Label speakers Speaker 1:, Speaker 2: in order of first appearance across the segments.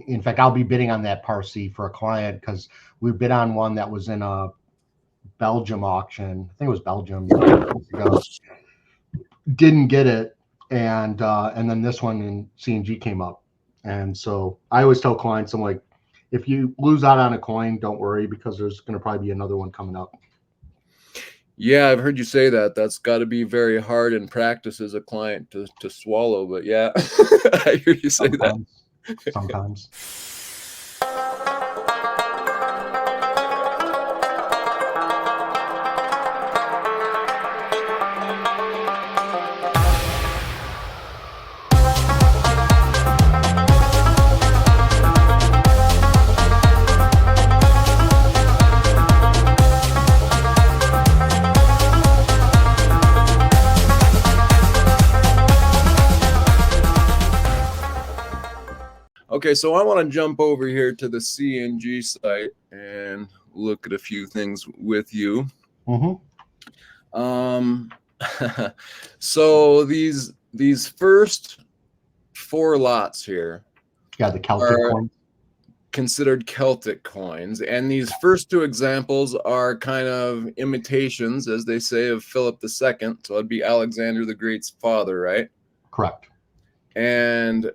Speaker 1: In fact, I'll be bidding on that Parisii for a client because we bid on one that was in a Belgium auction. I think it was Belgium years ago. Didn't get it, and then this one in CNG came up. And so I always tell clients, I'm like, if you lose out on a coin, don't worry, because there's going to probably be another one coming up.
Speaker 2: Yeah, I've heard you say that. That's got to be very hard in practice as a client to swallow. But yeah, I hear you say
Speaker 1: Sometimes,
Speaker 2: that.
Speaker 1: Sometimes.
Speaker 2: Okay, so I want to jump over here to the CNG site and look at a few things with you. So these first 4 lots here,
Speaker 1: the Celtic coins,
Speaker 2: considered Celtic coins, and these first 2 examples are kind of imitations, as they say, of Philip II. So it'd be Alexander the Great's father, right?
Speaker 1: Correct.
Speaker 2: And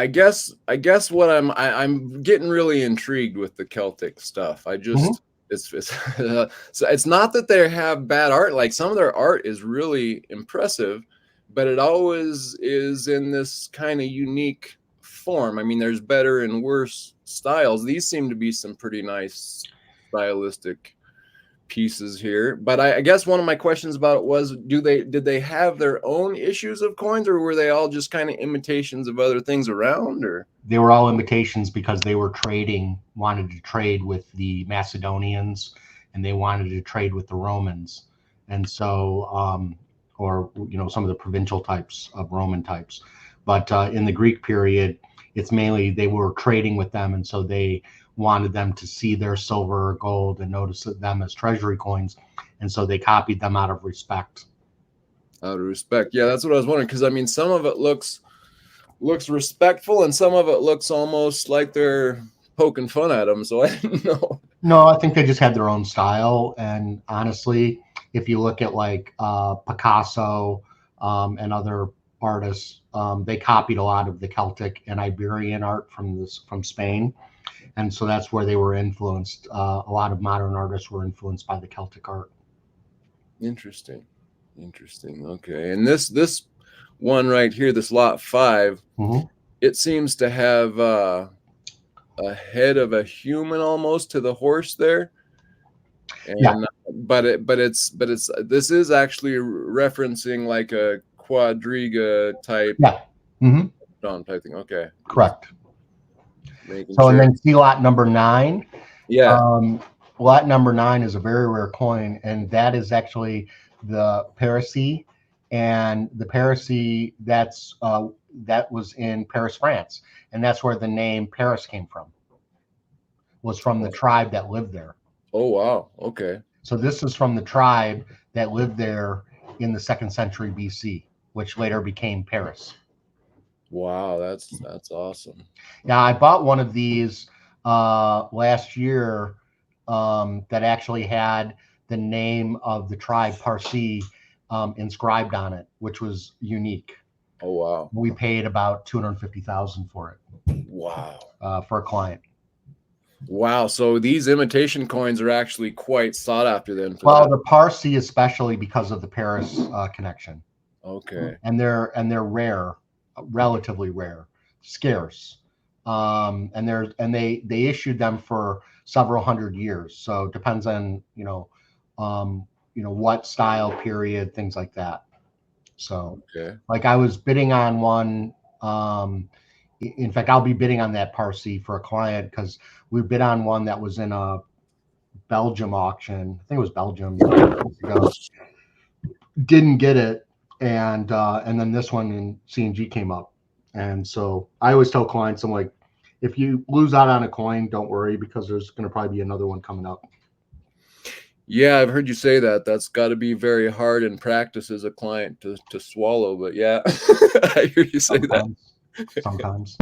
Speaker 2: I guess what I'm getting really intrigued with the Celtic stuff. I just it's so it's not that they have bad art. Like, some of their art is really impressive, but it always is in this kind of unique form. I mean, there's better and worse styles. These seem to be some pretty nice stylistic pieces here. But I guess one of my questions about it was, did they have their own issues of coins, or were they all just kind of imitations of other things around? Or
Speaker 1: they were all imitations because they were wanted to trade with the Macedonians, and they wanted to trade with the Romans, and so or some of the provincial types of Roman types. But in the Greek period, it's mainly they were trading with them, and so they wanted them to see their silver or gold and notice them as treasury coins, and so they copied them out of respect.
Speaker 2: Out of respect, yeah, that's what I was wondering, because I mean, some of it looks respectful, and some of it looks almost like they're poking fun at them. So I didn't know.
Speaker 1: No, I think they just had their own style, and honestly, if you look at like Picasso and other artists, they copied a lot of the Celtic and Iberian art from Spain. And so that's where they were influenced. A lot of modern artists were influenced by the Celtic art.
Speaker 2: Interesting. Okay. And this one right here, this lot 5, it seems to have a head of a human almost to the horse there. And,
Speaker 1: yeah.
Speaker 2: But it's this is actually referencing like a quadriga type.
Speaker 1: Yeah.
Speaker 2: Type thing. Okay.
Speaker 1: Correct. So, and then see lot number 9.
Speaker 2: Yeah.
Speaker 1: Lot number 9 is a very rare coin, and that is actually the Parisii. And the Parisii, that was in Paris, France, and that's where the name Paris came from. Was from the tribe that lived there.
Speaker 2: Oh wow! Okay.
Speaker 1: So this is from the tribe that lived there in the 2nd century BC, which later became Paris.
Speaker 2: Wow, that's awesome.
Speaker 1: Yeah, I bought one of these last year that actually had the name of the tribe Parisii inscribed on it, which was unique.
Speaker 2: Oh wow!
Speaker 1: We paid about $250,000 for it.
Speaker 2: Wow!
Speaker 1: For a client.
Speaker 2: Wow! So these imitation coins are actually quite sought after then.
Speaker 1: Well, the Parisii especially because of the Paris connection.
Speaker 2: Okay.
Speaker 1: And they're rare. Relatively rare, scarce, and they issued them for several hundred years. So it depends on what style, period, things like that. So like I was bidding on one. In fact, I'll be bidding on that Parisii for a client because we bid on one that was in a Belgium auction. I think it was Belgium years ago. Didn't get it. And then this one in CNG came up. And so I always tell clients, I'm like, if you lose out on a coin, don't worry, because there's going to probably be another one coming up.
Speaker 2: Yeah, I've heard you say that. That's got to be very hard in practice as a client to swallow. But yeah, I hear you say that.
Speaker 1: Sometimes.